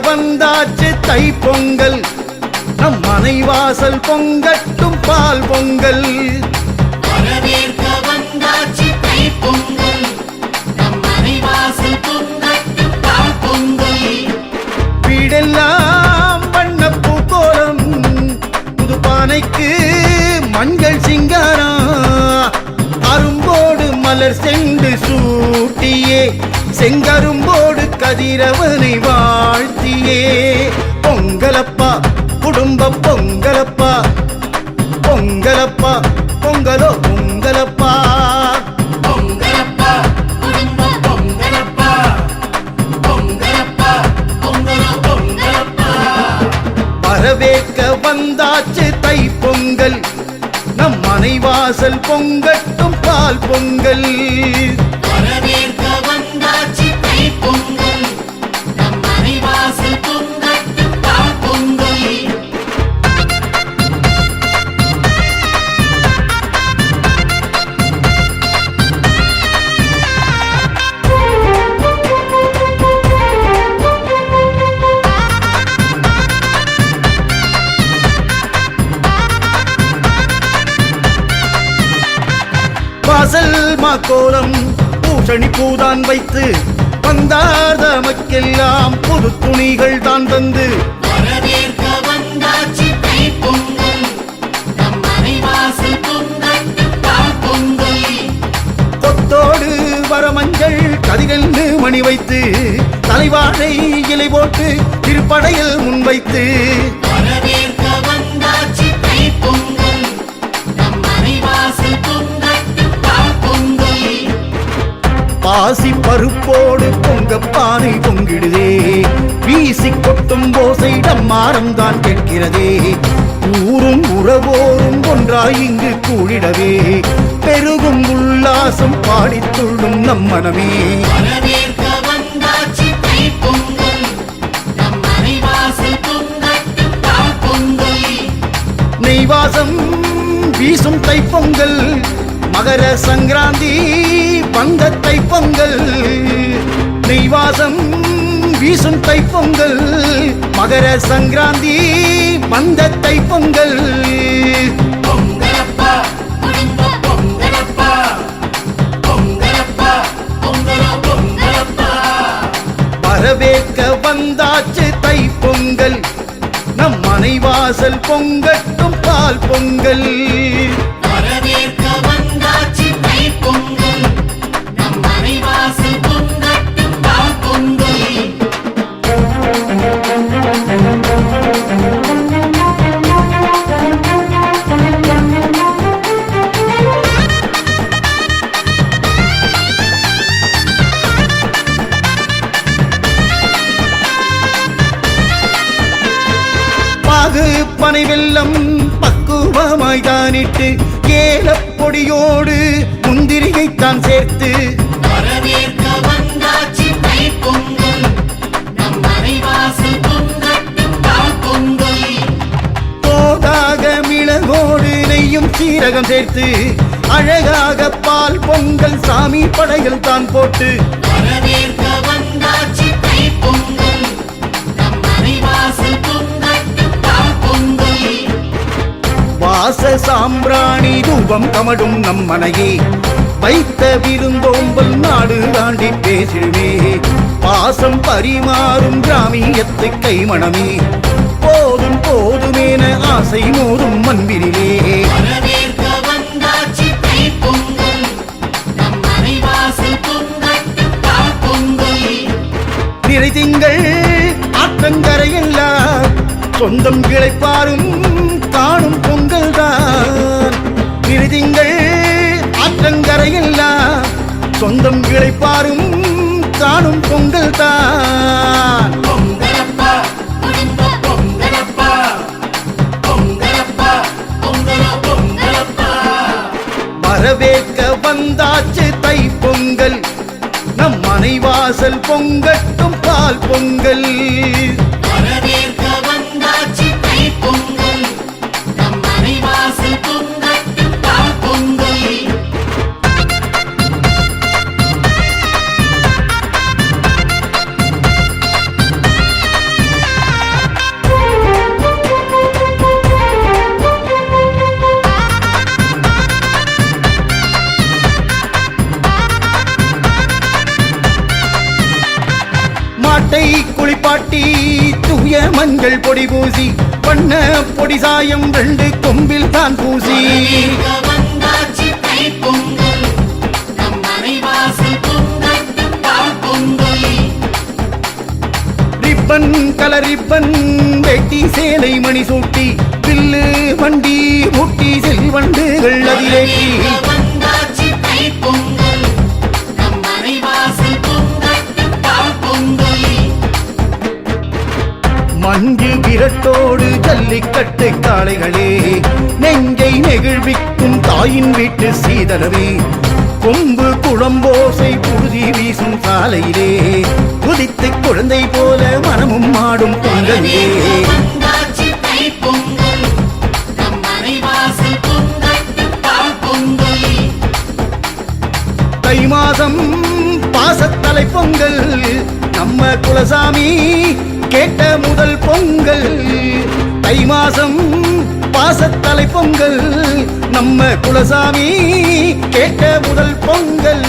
வந்தாச்சு தை பொங்கல், நம் மனைவாசல் பொங்கட்டும் பால் பொங்கல். வரவேற்க வந்தாச்சு தை பொங்கல், நம் மனைவாசல் பொங்கட்டும் பால் பொங்கல். வீடெல்லாம் வண்ண பூக்கோலம், புது பானைக்கு மஞ்சள் சிங்காரம், அரும்போடு மலர் சென்று சூட்டியே செங்கரும்போடு கதிரவனை வாழ்த்தியே. பொங்கலப்பா குடும்ப பொங்கலப்பா, பொங்கலப்பா பொங்கலோ பொங்கலப்பா. பொங்கலப்பா குடும்ப பொங்கலப்பா, பொங்கலப்பா பொங்கலோ பொங்கலப்பா. வரவேற்க வந்தாச்சு தை பொங்கல், நம் மனைவாசல் பொங்கட்டும் பால் பொங்கல். வரவேற்க வந்தாச்சு தை பொங்கல், நம் மனைவாசல் பொங்கட்டும் பால் பொங்கல். வாசல் மாக்கோலம் பூசணி பூதான் வைத்து வந்தார் தமக்கெல்லாம் புது துணிகள் தான் தந்து. வரவேற்க வந்தாச்சு தை பொங்கல், நம் மனைவாசல் பொங்கட்டும் பால் பொங்கல். கொத்தோடு வரமஞ்சள் கதிரென்று மணி வைத்து தலைவாழை இலை போட்டு திருப்படையில் முன்வைத்து. வரவேற்க வந்தாச்சு தை பொங்கல், நம் மனைவாசல் பொங்கட்டும் பால் பொங்கல். பாசி பருப்போடு பொங்கப்பானை பொங்கிடுதே, வீசி கொட்டும் ஓசை டம்மாரம் தான் கேட்கிறதே. ஊரும் உறவோரும் ஒன்றாய் இங்கு கூடிடவே, பெருகும் உல்லாசம் பாடித்துள்ளும் நம் மனமே. வரவேற்க வந்தாச்சு தை பொங்கல், நம் மனைவாசல் பொங்கட்டும் பால் பொங்கல். நெய்வாசம் வீசும் தைப்பொங்கல், மகர சங்கராந்தி வந்த தைப்பொங்கல். நெய்வாசம் வீசும் தைப்பொங்கல், மகர சங்கராந்தி வந்த தைப்பொங்கல். பொங்கலப்பா குடும்ப பொங்கலப்பா, பொங்கலப்பா பொங்கலோ பொங்கலப்பா. வரவேற்க வந்தாச்சு தை பொங்கல், நம் மனைவாசல் பொங்கட்டும் பால் பொங்கல். வரவேற்க வந்தாச்சு தை பொங்கல், நம் மனைவாசல் பொங்கட்டும் பால் பொங்கல். பாகு பனை வெல்லம் பக்குவமாய் தானிட்டு ஏலப்பொடியோடு முந்திரிகைத்தான் சேர்த்து. வரவேற்க வந்தாச்சு தை பொங்கல், நம் மனைவாசல் பொங்கட்டும் பால் பொங்கல். தோதாக மிளகோடு நெய்யும் சீரகம் சேர்த்து அழகாக பால் பொங்கல் சாமி படைகள் தான் போட்டு. வரவேற்க வந்தாச்சு தை பொங்கல், நம் மனைவாசல் பொங்கட்டும் பால் பொங்கல். வாச சாம்பிராணி தூபம் கமடும் நம் மனையே, வைத்த விருந்தோம்பல் நாடு தாண்டி பேசிடுவே. பாசம் பரிமாறும் கிராமியத்து கைமணமே, போதும் போதுமேன ஆசை மோதும் மண்பினிலே. வரவேற்க வந்தாச்சு தை பொங்கல், நம் மனைவாசல் பொங்கட்டும் பால் பொங்கல். நிறை திங்கள் ஆற்றங்கரையெல்லாம் சொந்தம் கிளைப்பாரும் காணும் பொங்கல் தான். நிறை திங்கள் ஆற்றங்கரையெல்லாம் சொந்தம் கிளைப்பாரும் காணும் பொங்கல் தான். பொங்கலப்பா குடும்ப பொங்கலப்பா, பொங்கலப்பா பொங்கலோ பொங்கலப்பா. வரவேற்க வந்தாச்சு தை பொங்கல், நம் மனைவாசல் பொங்கட்டும் பால் பொங்கல். வரவேற்க வந்தாச்சு தை பொங்கல், நம் மனைவாசல் பொங்கட்டும் பால் பொங்கல். தூய மஞ்சள் பொடி பூசி பண்ண பொடி சாயம் 2 கொம்பில் தான் பூசி வரவேற்க வந்தாச்சு தைப்பொங்கல் நம் மனைவாசல் பொங்கட்டும் பால் பொங்கல் ரிப்பன் கலர் ரிப்பன் வெட்டி சேலை மணி சூட்டி பில்லு வண்டி முட்டி செல்வண்டுகள் அதிலேட்டி வந்தாச்சு தைப்பொங்கல் நம் மனைவாசல் பொங்கட்டும் பால் பொங்கல் மஞ்சு விரட்டோடு ஜல்லிக்கட்டு காளைகளே நெஞ்சை நெகிழ்விக்கும் தாயின் வீட்டு சீதனவே கொம்பு குளம்போசை புழுதி வீசும் சாலையிலே குதித்து குழந்தை போல மனமும் ஆடும் பொங்கலே வந்தாச்சு தைப்பொங்கல் நம் மனைவாசல் பொங்கட்டும் பால் பொங்கல் தை மாதம் பாசத்தலை பொங்கல் நம்ம குலசாமி கேட்ட முதல் பொங்கல் தை மாசம் பாசத்தலை பொங்கல் நம்ம குலசாமி கேட்ட முதல் பொங்கல்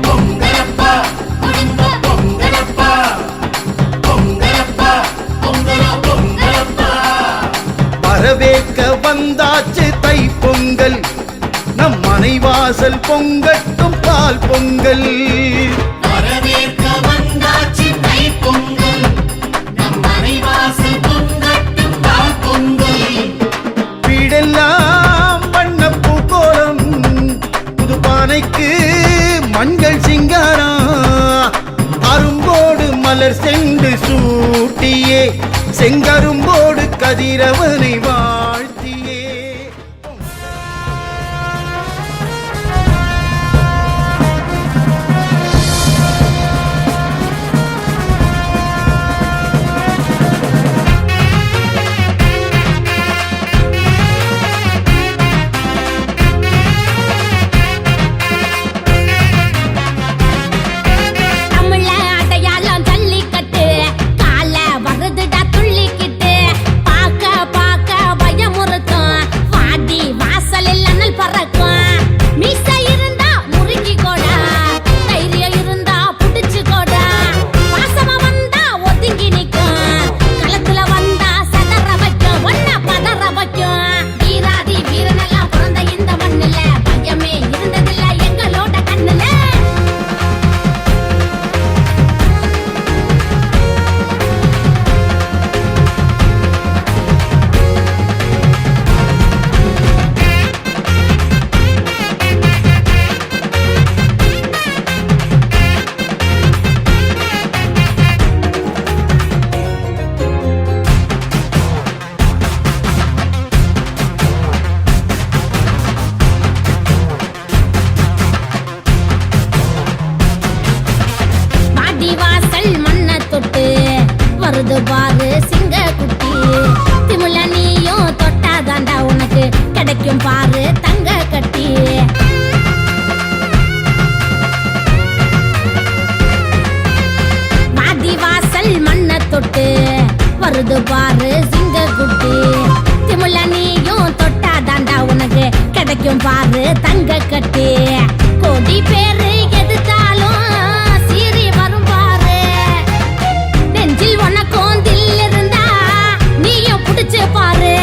பொங்கலப்பா குடும்ப பொங்கலப்பா பொங்கலப்பா பொங்கலோ பொங்கலப்பா வரவேற்க வந்தாச்சு தை பொங்கல் நம் மனைவாசல் பொங்கட்டும் பால் பொங்கல் வரவேற்க வந்தாச்சு தைப்பொங்கல் நம் மனைவாசல் பொங்கட்டும் பால் பொங்கல் வீடெல்லாம் வண்ண பூக்கோலம் புது பானைக்கு மஞ்சள் சிங்காரம் அரும்போடு மலர் சென்று சூட்டியே செங்கரும்போடு கதிரவனை வாழ்த்தியே தமிழ்ல அடையாளம் ஜல்லிக்கட்டு கால வருதுடா துள்ளிக்கிட்டு பாக்க பாக்க பயமுறுத்தும் வாடி வாசலில் அனல் பறக்கும் மீசை இருந்தா முறுக்கி கோடா தைரியம் இருந்தா புடிச்சு கோடா வாசமா வந்தா ஒதுங்கி நிக்கும் களத்துல வந்தா சதற வைக்கும் ஒன்ன பதற வைக்கும் வீராதி வீரனெல்லாம் பிறந்த இந்த மண்ணுல பயமே இருந்ததில்ல எங்களோட கண்ணுல வாடி வாசல் மண்ண தொட்டு வருது பாரு சிங்க குட்டி திமுல நீயும் தொட்டாதாண்டா உனக்கு கிடைக்கும் பாரு தங்க கட்டி வாடி வாசல் மண்ண தொட்டு வருது பாரு சிங்க குட்டி திமுல நீயும் தொட்டாதாண்டா உனக்கு கிடைக்கும் பாரு தங்க கட்டி கோடி பேரு எதிர்த்தாலும் சீறி வரும் பாரு நெஞ்சில் உனக்கும் தில் இருந்தா நீயும் புடிச்சு பாரு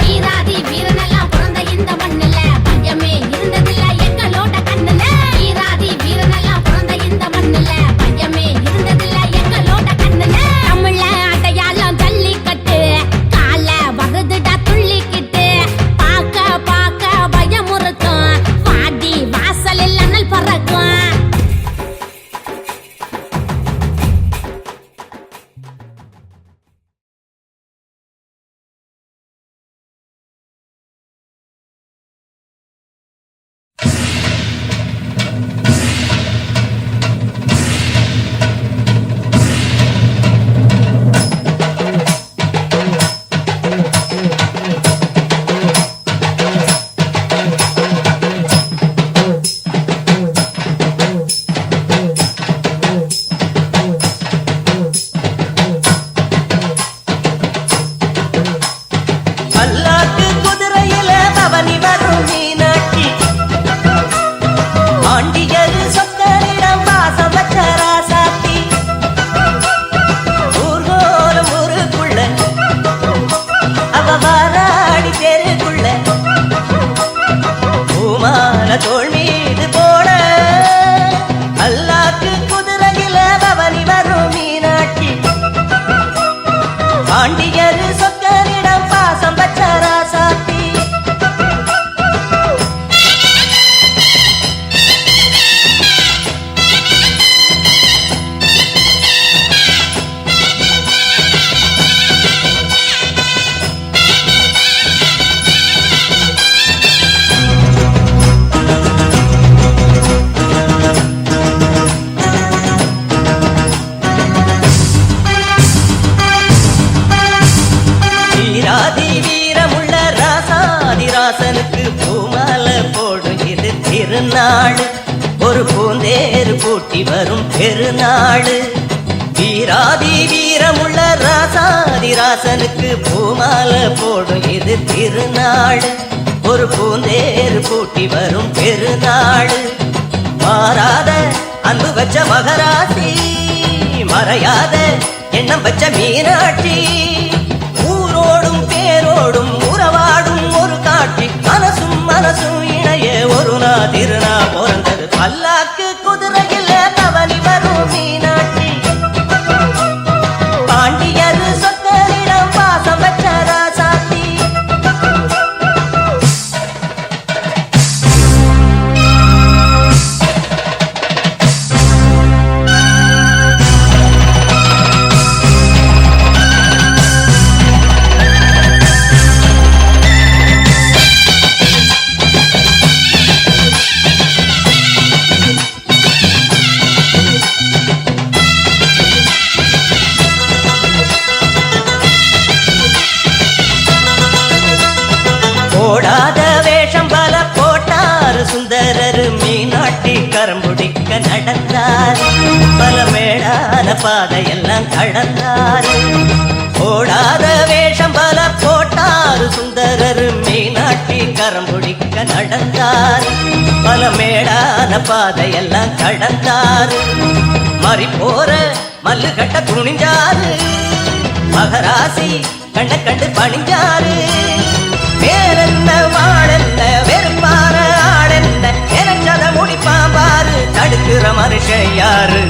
வீராதி வீரனெல்லாம் பிறந்த இந்த மண்ணுல பயமே இருந்ததில்ல எங்களோட கண்ணுல வீராதி வீரனெல்லாம் பிறந்த இந்த மண்ணுல பயமே இருந்ததில்ல எங்களோட கண்ணுல தமிழ்ல அடையாளம் ஜல்லிக்கட்டு கால வருதுடா துள்ளிக்கிட்டு பாக்க பாக்க பயமுறுத்தும் வாடி வாசலில் அனல் பற பாண்டியர் சொக்கனிடம் பாசம் பச்ச ராசாத்தி வீராதி வீரமுள்ள ராசாதிராசனுக்கு பூமாலை போடும் இது திருநாள் ஒரு பூந்தேறு பூட்டி வரும் பெருநாள் வீராதி வீரமுள்ள ராசாதிராசனுக்கு பூமாலை போடும் இது திருநாள் ஒரு பூந்தேறு பூட்டி வரும் பெருநாள் மாறாத அன்பு வச்ச மகராசி மறையாத எண்ணம் வச்ச மீனாட்சி ஊரோடும் பேரோடும் உறவாடும் ஒரு காட்சி மனசும் மனசும் இணைய ஒரு திருநா பிறந்தது பல்லாக்கு குதிரையில் தவறி வரும் மீனாட்சி பாண்டியர் சொத்தரிடம் பாசம் வச்ச ராசாத்தி போடாத வேஷம் பல போட்டார் சுந்தரர் மீனாட்டி கரம்புடிக்க நடந்தார் பல மேடான பாதையெல்லாம் கடந்தார் போடாத வேஷம் பல போட்டார் சுந்தரர் மீனாட்டி கரம்புடிக்க நடந்தார் பல மேடான பாதையெல்லாம் கடந்தார் மறி போற மல்லு கட்ட துணிஞ்சாரு மகராசி கண்ண கண்டு பணிஞ்சாரு வேறென்ன வாழென்ன வெறுப்பான ஆடென்ன நினைச்சத முடிப்பான் பாரு தடுக்கிற மனுஷன் யாரு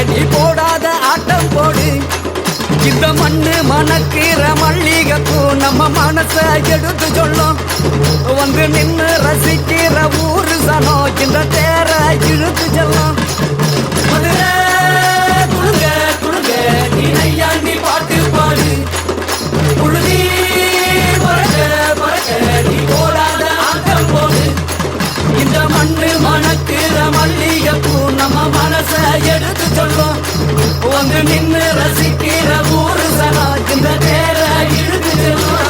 நீ போடாத ஆட்டம் போடு இந்த மண்ணு மணக்கிற மல்லிகைப்பூ நம்ம மனச எடுத்து சொல்லும் வந்து நின்னு ரசிக்கிற ஊரு சனம் இந்த தேர இழுத்து செல்லும் மதுரை குழுங்க குழுங்க நீ நையாண்டி பாட்டு பாடு புழுதி பறக்க பறக்க நீ போடாத ஆட்டம் போடு இந்த மண்ணு மணக்கிற மல்லிகைப்பூ நம்ம மனச எடுத்து சொல்லும் வந்து நின்னு ரசிக்கிற ஊரு சனா இந்த தேர இழுத்து செல்லும்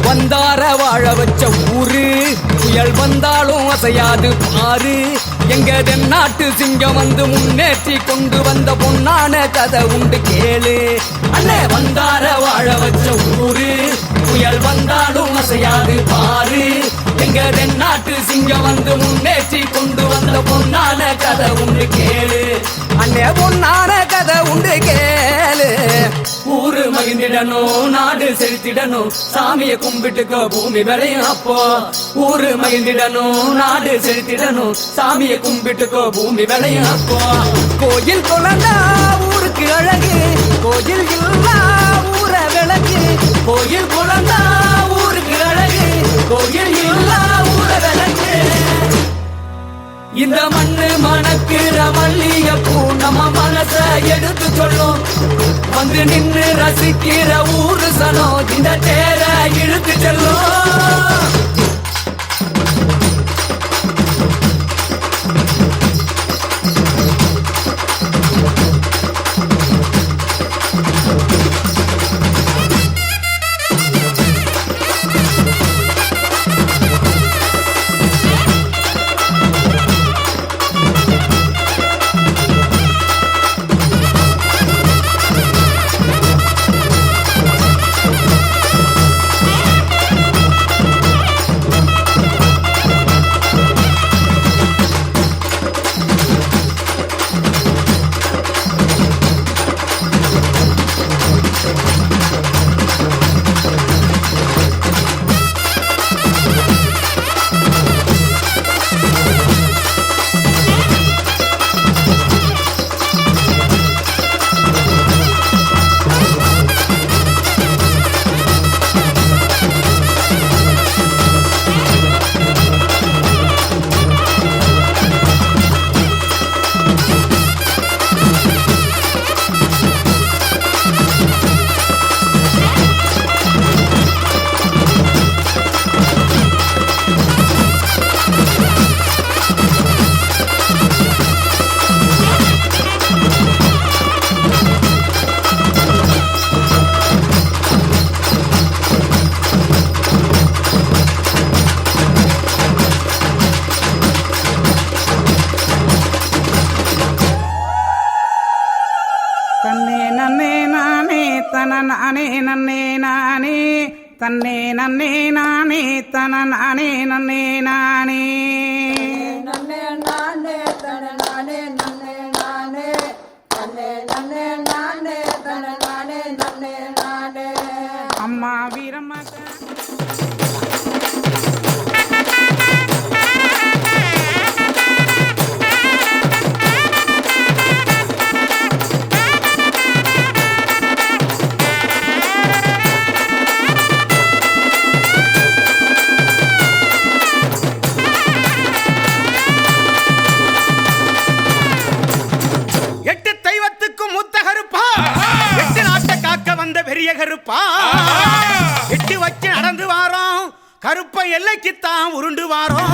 வந்தார வாழ வச்ச ஊரு புயல் வந்தாலும் அசையாது பாரு எங்க தென்னாட்டு சிங்கம் வந்து முன்னேற்றி கொண்டு வந்த பொன்னான கதை உண்டு கேளு அண்ணே வந்தார வாழ வச்ச ஊரு புயல் வந்தாலும் அசையாது பாரு எங்க தென்னாட்டு சிங்கம் வந்து முன்னேற்றி கொண்டு வந்த பொன்னான கதை உண்டு கேளு அண்ணே பொன்னான கதை உண்டு கேளு ஊரு மகிழ்ந்திடணும் நாடு செலுத்திடணும் சாமியை கும்பிட்டுக்கோ பூமி விளையும் அப்போ ஊரு மகிழ்ந்திடணும் நாடு செலுத்திடணும் சாமியை கும்பிட்டுக்கோ பூமி விளையும் அப்போ கோயில் குழந்தா ஊருக்கு அழகு கோயில் இல்லா ஊர விளக்கு கோயில் குழந்தா ஊருக்கு அழகு கோயில் இல்லா ஊர விளக்கு இந்த மண்ணு மணக்கிற மல்லிகைப்பூ நம்ம மனச எடுத்து சொல்லும் வந்து நின்று ரசிக்கிற ஊரு சனம் இந்த தேர இழுத்து செல்லும் நானே நன்னே நானே தன்னே நன்னே நானே தன நானே நன்னே நானே நன்னே நானே தன நானே நன்னே நானே தன்னே நன்னே நானே தன நானே நன்னே நானே அம்மா வீரம்மா கருப்பா எட்டி வச்சு நடந்து வாரோம் கருப்பை எல்லைக்குத்தான் உருண்டு வாரோம்